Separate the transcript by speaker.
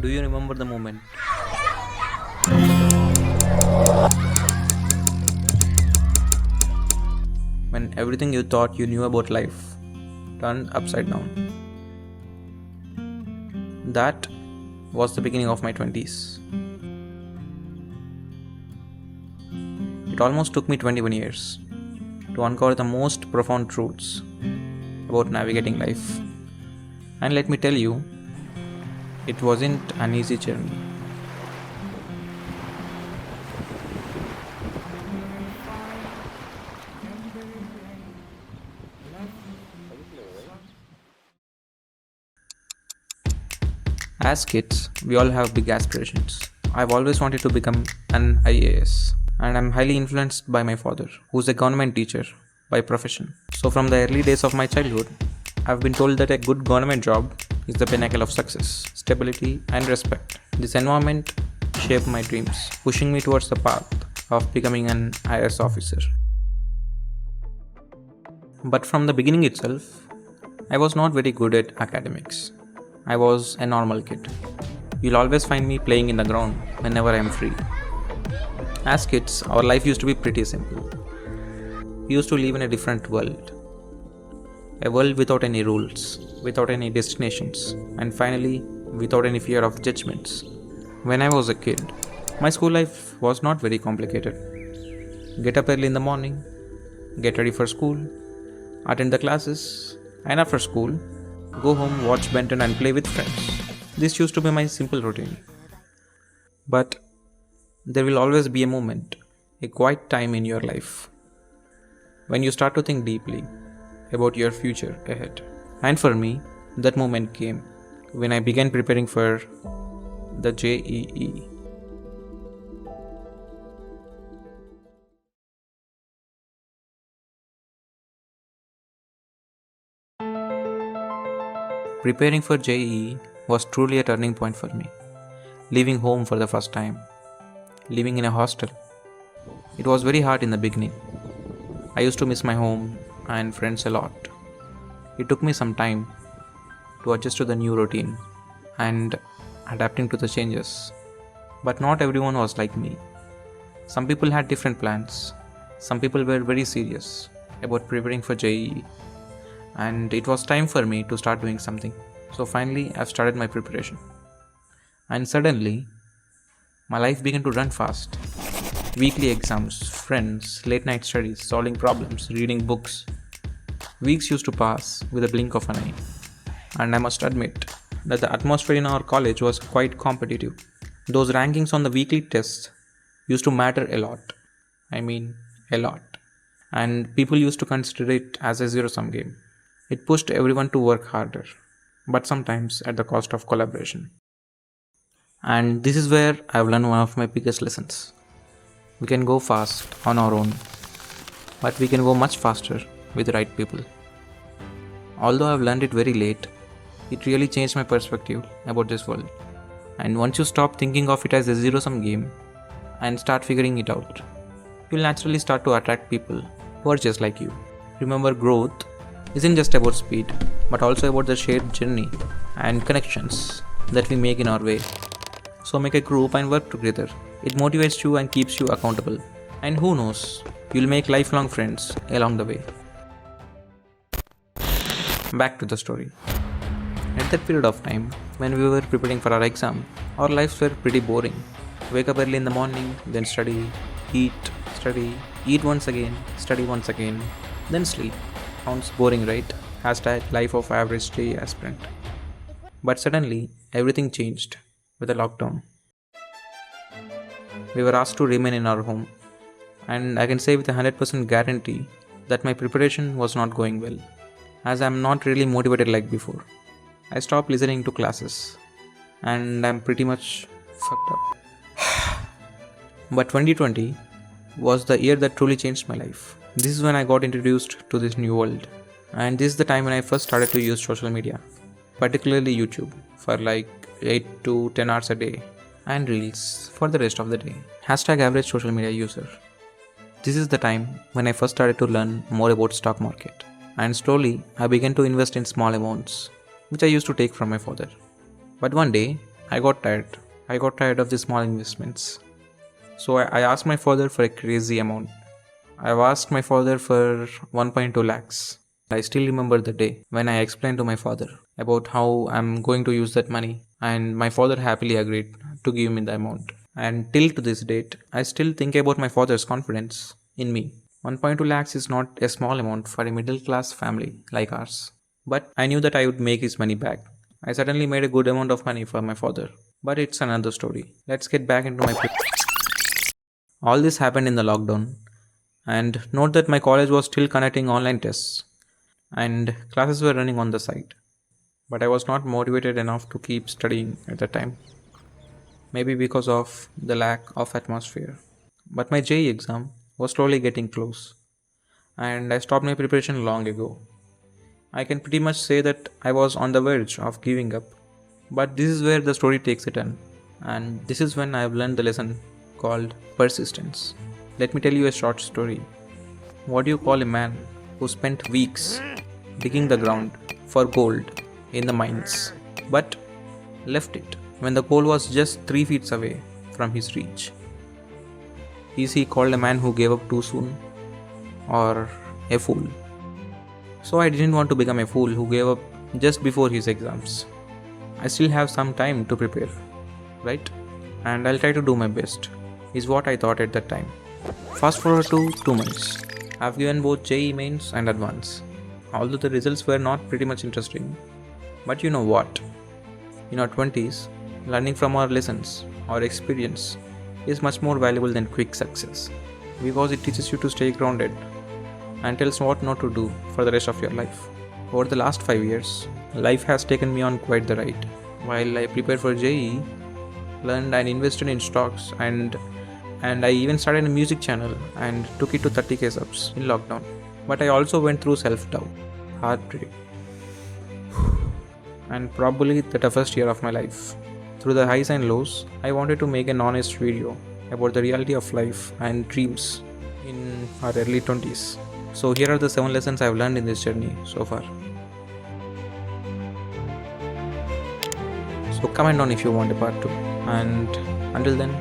Speaker 1: Do you remember the moment when everything you thought you knew about life turned upside down? That was the beginning of my 20s. It almost took me 21 years to uncover the most profound truths about navigating life. And let me tell you, it wasn't an easy journey. As kids, we all have big aspirations. I've always wanted to become an IAS, and I'm highly influenced by my father, who's a government teacher by profession. So, from the early days of my childhood, I've been told that a good government job is the pinnacle of success, stability, and respect. This environment shaped my dreams, pushing me towards the path of becoming an IAS officer. But from the beginning itself, I was not very good at academics. I was a normal kid. You'll always find me playing in the ground whenever I am free. As kids, our life used to be pretty simple. We used to live in a different world. A world without any rules, without any destinations, and finally, without any fear of judgments. When I was a kid, my school life was not very complicated. Get up early in the morning, get ready for school, attend the classes, and after school, go home, watch Benton, and play with friends. This used to be my simple routine. But there will always be a moment, a quiet time in your life, when you start to think deeply about your future ahead. And for me, that moment came when I began preparing for the JEE. Preparing for JEE was truly a turning point for me. Leaving home for the first time, living in a hostel. It was very hard in the beginning. I used to miss my home and friends a lot. It took me some time to adjust to the new routine and adapting to the changes. But not everyone was like me. Some people had different plans. Some people were very serious about preparing for JEE, and it was time for me to start doing something. So finally, I've started my preparation. And suddenly, my life began to run fast. Weekly exams, friends, late night studies, solving problems, reading books. Weeks used to pass with a blink of an eye. And I must admit that the atmosphere in our college was quite competitive. Those rankings on the weekly tests used to matter a lot. I mean, a lot. And people used to consider it as a zero sum game. It pushed everyone to work harder, but sometimes at the cost of collaboration. And this is where I've learned one of my biggest lessons. We can go fast on our own, but we can go much faster with the right people. Although I've learned it very late, it really changed my perspective about this world. And once you stop thinking of it as a zero sum game and start figuring it out, you'll naturally start to attract people who are just like you. Remember, growth isn't just about speed, but also about the shared journey and connections that we make in our way. So make a group and work together. It motivates you and keeps you accountable. And who knows, you'll make lifelong friends along the way. Back to the story. At that period of time, when we were preparing for our exam, our lives were pretty boring. Wake up early in the morning, then study, eat once again, study once again, then sleep. Sounds boring, right? Hashtag life of average JEE aspirant. But suddenly, everything changed with the lockdown. We were asked to remain in our home, and I can say with a 100% guarantee that my preparation was not going well, as I'm not really motivated like before. I stopped listening to classes, and I'm pretty much fucked up. But 2020 was the year that truly changed my life. This is when I got introduced to this new world, and this is the time when I first started to use social media, particularly YouTube, for like 8 to 10 hours a day, and Reels for the rest of the day. Hashtag average social media user. This is the time when I first started to learn more about stock market, and slowly I began to invest in small amounts, which I used to take from my father. But one day, I got tired. I got tired of the small investments. So I asked my father for a crazy amount. I've asked my father for 1.2 lakhs. I still remember the day when I explained to my father about how I'm going to use that money, and my father happily agreed to give me the amount. And till to this date, I still think about my father's confidence in me. 1.2 lakhs is not a small amount for a middle class family like ours. But I knew that I would make his money back. I suddenly made a good amount of money for my father. But it's another story. Let's get back into my. All this happened in the lockdown. And note that my college was still conducting online tests and classes were running on the side. But I was not motivated enough to keep studying at the time. Maybe because of the lack of atmosphere. But my JEE exam was slowly getting close, and I stopped my preparation long ago. I can pretty much say that I was on the verge of giving up. But this is where the story takes a turn, and this is when I have learned the lesson called persistence. Let me tell you a short story. What do you call a man who spent weeks digging the ground for gold in the mines, but left it when the gold was just 3 feet away from his reach? Is he called a man who gave up too soon, or a fool? So I didn't want to become a fool who gave up just before his exams. I still have some time to prepare, right? And I'll try to do my best, is what I thought at that time. Fast forward to 2 months. I've given both JEE mains and advance. Although the results were not pretty much interesting. But you know what? In our 20s, learning from our lessons or experience is much more valuable than quick success, because it teaches you to stay grounded and tells what not to do for the rest of your life. Over the last 5 years, life has taken me on quite the ride. While I prepared for JEE, learned and invested in stocks, and I even started a music channel and took it to 30k subs in lockdown. But I also went through self-doubt, heartbreak, and probably the toughest year of my life. Through the highs and lows, I wanted to make an honest video about the reality of life and dreams in our early 20s. So here are the 7 lessons I've learned in this journey so far. So comment down if you want a part 2. And until then,